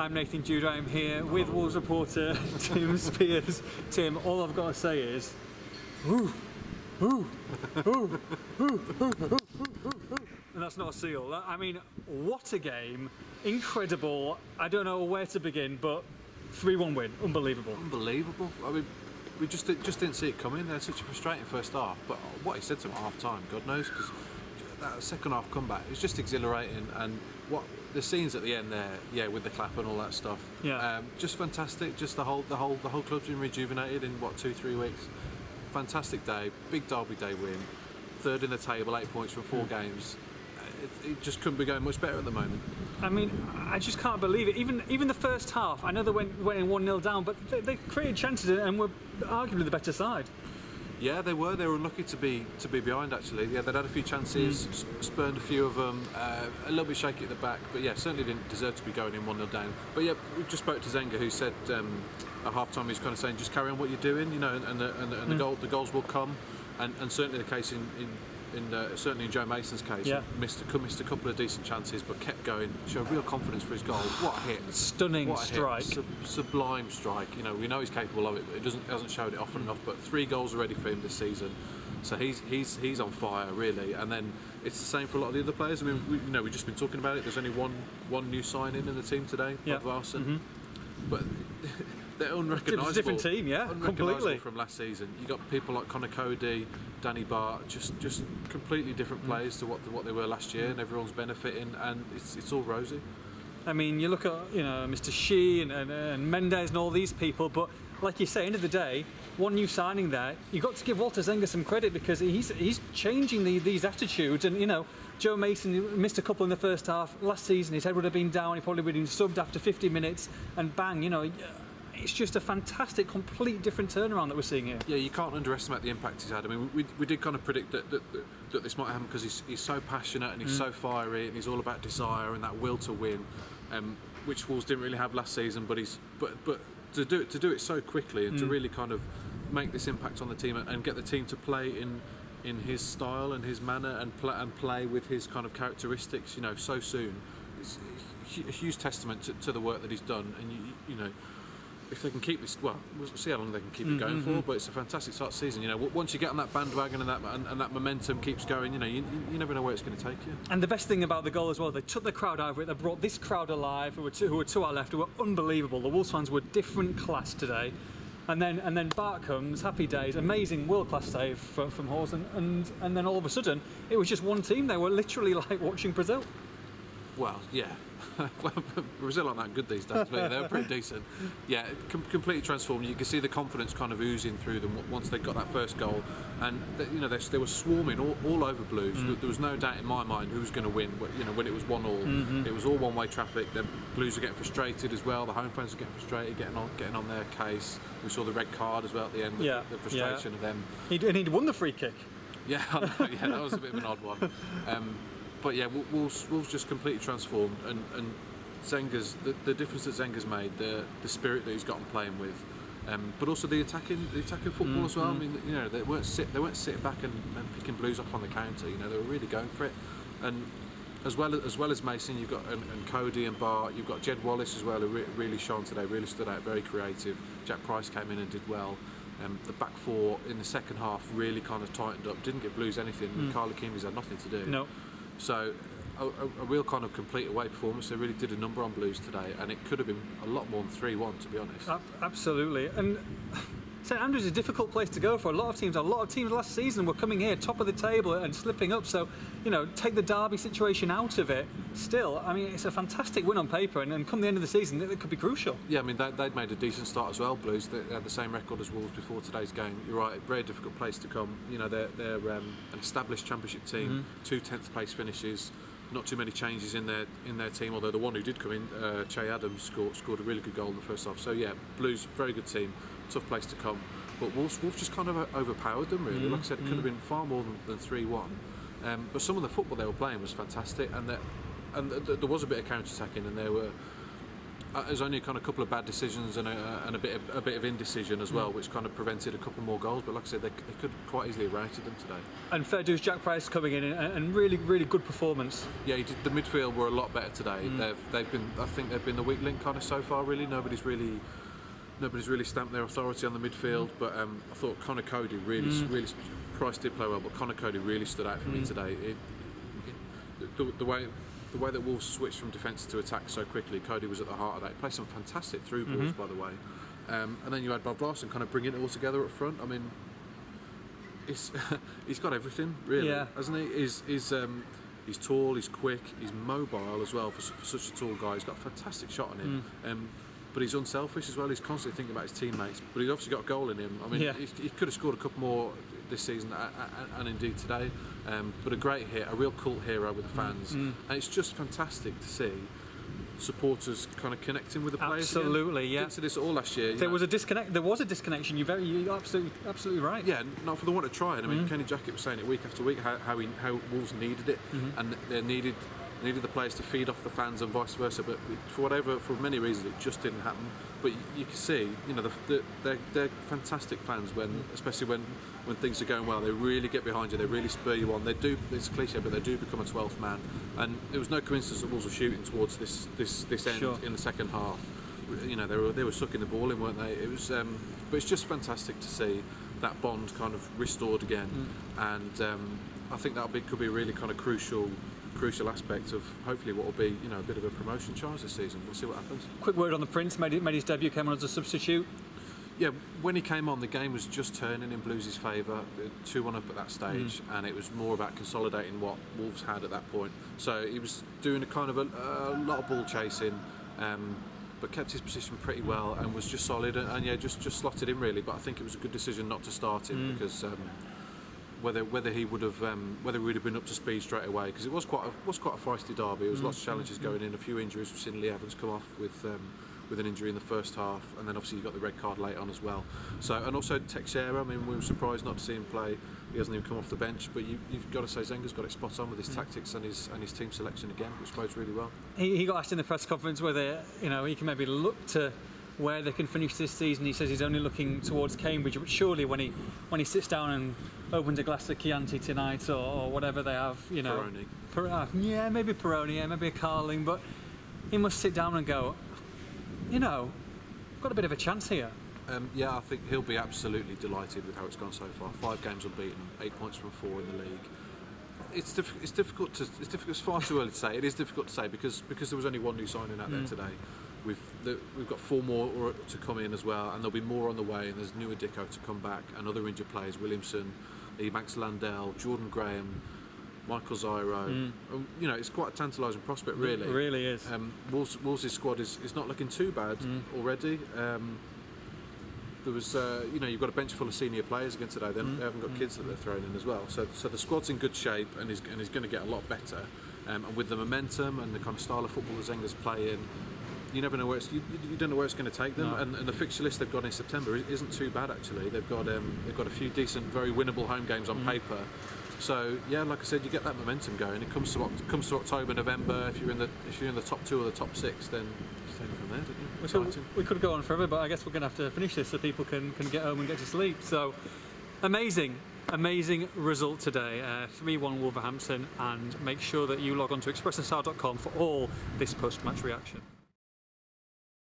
I'm Nathan Jude. I'm here with Wolves reporter Tim Spiers. Tim, all I've got to say is, and that's not a seal. I mean, what a game! Incredible. I don't know where to begin, but 3-1 win, unbelievable. Unbelievable. I mean, we just didn't see it coming. They had such a frustrating first half, but what he said to him at half time, God knows, because that second half comeback, it was just exhilarating. And what the scenes at the end there, yeah, with the clap and all that stuff, yeah, just fantastic. Just the whole club's been rejuvenated in what, 2-3 weeks. Fantastic day, big derby day win, third in the table, 8 points from 4 games. It just couldn't be going much better at the moment. I mean, I just can't believe it. Even the first half, I know they went in 1-0 down, but they created chances and were arguably the better side. Yeah, they were. They were unlucky to be behind, actually. Yeah, they'd had a few chances, spurned a few of them, a little bit shaky at the back, but yeah, certainly didn't deserve to be going in 1-0 down. But yeah, we just spoke to Zenga, who said at half time he was kind of saying, just carry on what you're doing, you know, and the goals will come, and certainly the case certainly in Joe Mason's case, yeah, missed a couple of decent chances, but kept going, showed real confidence for his goal. What a hit! Stunning what a strike, sublime strike. You know, we know he's capable of it, but he hasn't showed it often enough. But 3 goals already for him this season, so he's on fire really. And then it's the same for a lot of the other players. I mean, we've just been talking about it. There's only one new signing in the team today, yeah, but they're unrecognisable. It's a different team, yeah, completely from last season. You got people like Connor Cody, Danny Bart, just completely different players to what they were last year, and everyone's benefiting, and it's all rosy. I mean, you look at Mr. Shee and Mendes and all these people, but like you say, end of the day, one new signing there. You got to give Walter Zenga some credit because he's changing these attitudes, and Joe Mason missed a couple in the first half last season. His head would have been down. He probably would have been subbed after 50 minutes, and bang, it's just a fantastic, complete different turnaround that we're seeing here. Yeah, you can't underestimate the impact he's had. I mean, we did kind of predict that this might happen because he's so passionate and he's so fiery and he's all about desire and that will to win, which Wolves didn't really have last season. But to do it so quickly and to really kind of make this impact on the team and get the team to play in his style and his manner and play with his kind of characteristics, so soon, it's a huge testament to the work that he's done. And if they can keep this, well, we'll see how long they can keep it going for. But it's a fantastic start to the season. Once you get on that bandwagon and that momentum keeps going, you never know where it's going to take you. And the best thing about the goal as well, they took the crowd over it. They brought this crowd alive, who were to our left, who were unbelievable. The Wolves fans were different class today. And then Bart comes, happy days, amazing world-class save from Hawes, and then all of a sudden it was just one team. They were literally like watching Brazil. Well, yeah. Brazil aren't that good these days, but they were pretty decent. Yeah, completely transformed. You can see the confidence kind of oozing through them once they got that first goal, and they were swarming all over Blues. There was no doubt in my mind who was going to win. When it was 1-1, it was all one-way traffic. The Blues were getting frustrated as well. The home fans were getting frustrated, getting on their case. We saw the red card as well at the end. Yeah, the frustration of them. He'd won the free kick. Yeah, yeah, that was a bit of an odd one. But yeah, Wolves just completely transformed, and Zenga's the difference that Zenga's made, the spirit that he's gotten playing with, but also the attacking football as well. I mean, they weren't sitting back and picking Blues off on the counter. They were really going for it, and as well as Mason, you've got and Cody and Bart, you've got Jed Wallace as well, who really shone today, really stood out, very creative. Jack Price came in and did well. The back four in the second half really kind of tightened up, didn't give Blues anything. Carla Kimby's had nothing to do. No. So a real kind of complete away performance. They really did a number on Blues today, and it could have been a lot more than 3-1, to be honest. Absolutely. And St Andrews is a difficult place to go for a lot of teams. A lot of teams last season were coming here top of the table and slipping up. So, take the derby situation out of it. Still, I mean, it's a fantastic win on paper, and come the end of the season, it could be crucial. Yeah, I mean, they'd made a decent start as well, Blues. They had the same record as Wolves before today's game. You're right, a very difficult place to come. They're an established championship team, 2 10th place finishes. Not too many changes in their team, although the one who did come in, Che Adams, scored a really good goal in the first half. So yeah, Blues, very good team, tough place to come. But Wolves just kind of overpowered them really. Like I said, it could have been far more than 3-1. But some of the football they were playing was fantastic, and there was a bit of counter-attacking, and there were there's only kind of a couple of bad decisions and a bit of indecision as well, which kind of prevented a couple more goals. But like I said, they could quite easily have rated them today. And fair dues, Jack Price coming in and really good performance. Yeah, the midfield were a lot better today. They've been, I think they've been the weak link kind of so far. Really, nobody's really stamped their authority on the midfield. But I thought Connor Cody really Price did play well, but Connor Cody really stood out for me today. The way that Wolves switched from defence to attack so quickly, Cody was at the heart of that. He played some fantastic through balls, by the way. And then you had Bob Larson kind of bringing it all together up front. I mean, he's got everything, really, hasn't he? He's tall, he's quick, he's mobile as well for such a tall guy. He's got a fantastic shot on him. But he's unselfish as well. He's constantly thinking about his teammates. But he's obviously got a goal in him. I mean, he could have scored a couple more this season and indeed today. But a great hit, a real cult hero with the fans. And it's just fantastic to see supporters kind of connecting with the players. Absolutely, again. Didn't see this all last year. There was a disconnection. You're absolutely right. Yeah, not for the want of trying. I mean, Kenny Jackett was saying it week after week how Wolves needed it, and they needed the players to feed off the fans and vice versa. But for many reasons, it just didn't happen. But you can see, they're fantastic fans especially when things are going well. They really get behind you. They really spur you on. They do. It's a cliche, but they do become a 12th man. And it was no coincidence that Wolves were shooting towards this end in the second half. They were sucking the ball in, weren't they? It was, but it's just fantastic to see that bond kind of restored again. And I think could be a really kind of crucial aspect of hopefully what will be a bit of a promotion chance this season. We'll see what happens. Quick word on the Prince, made his debut, came on as a substitute. Yeah, when he came on, the game was just turning in Blues' favour, 2-1 up at that stage, and it was more about consolidating what Wolves had at that point. So he was doing a kind of a lot of ball chasing, but kept his position pretty well and was just solid and just slotted in really. But I think it was a good decision not to start him because whether he would have been up to speed straight away, because it was quite a feisty derby. There was lots of challenges going in, a few injuries. We've seen Lee Evans come off with an injury in the first half, and then obviously you got the red card late on as well. So, and also Teixeira, I mean, we were surprised not to see him play. He hasn't even come off the bench, but you've got to say Zenga's got it spot on with his tactics and his team selection again, which bodes really well. He got asked in the press conference whether he can maybe look to where they can finish this season. He says he's only looking towards Cambridge, but surely when he sits down and opens a glass of Chianti tonight or whatever they have, Peroni. Maybe Peroni, maybe a Carling, but he must sit down and go, got a bit of a chance here. I think he'll be absolutely delighted with how it's gone so far. 5 games unbeaten, 8 points from 4 in the league. It's difficult. It's far too early to say. It is difficult to say because there was only one new signing out there today. We've got 4 more to come in as well, and there'll be more on the way. And there's Nua Dicko to come back, and other injured players: Williamson, Max Landell, Jordan Graham, Michael Zyro. It's quite a tantalising prospect, really. It really is. Wolves' squad is not looking too bad already. There was, you've got a bench full of senior players again today. They haven't got kids that they're throwing in as well. So the squad's in good shape and is going to get a lot better. And with the momentum and the kind of style of football that Zenga's playing, you never know where you don't know where it's going to take them. No. And the fixture list they've got in September isn't too bad actually. They've got a few decent, very winnable home games on paper. So like I said, you get that momentum going. It comes to October, November. If you're in the top 2 or the top 6, then you take it from there, don't you? We could go on forever, but I guess we're going to have to finish this so people can get home and get to sleep. So amazing result today. 3-1 Wolverhampton, and make sure that you log on to expressandstyle.com for all this post-match reaction.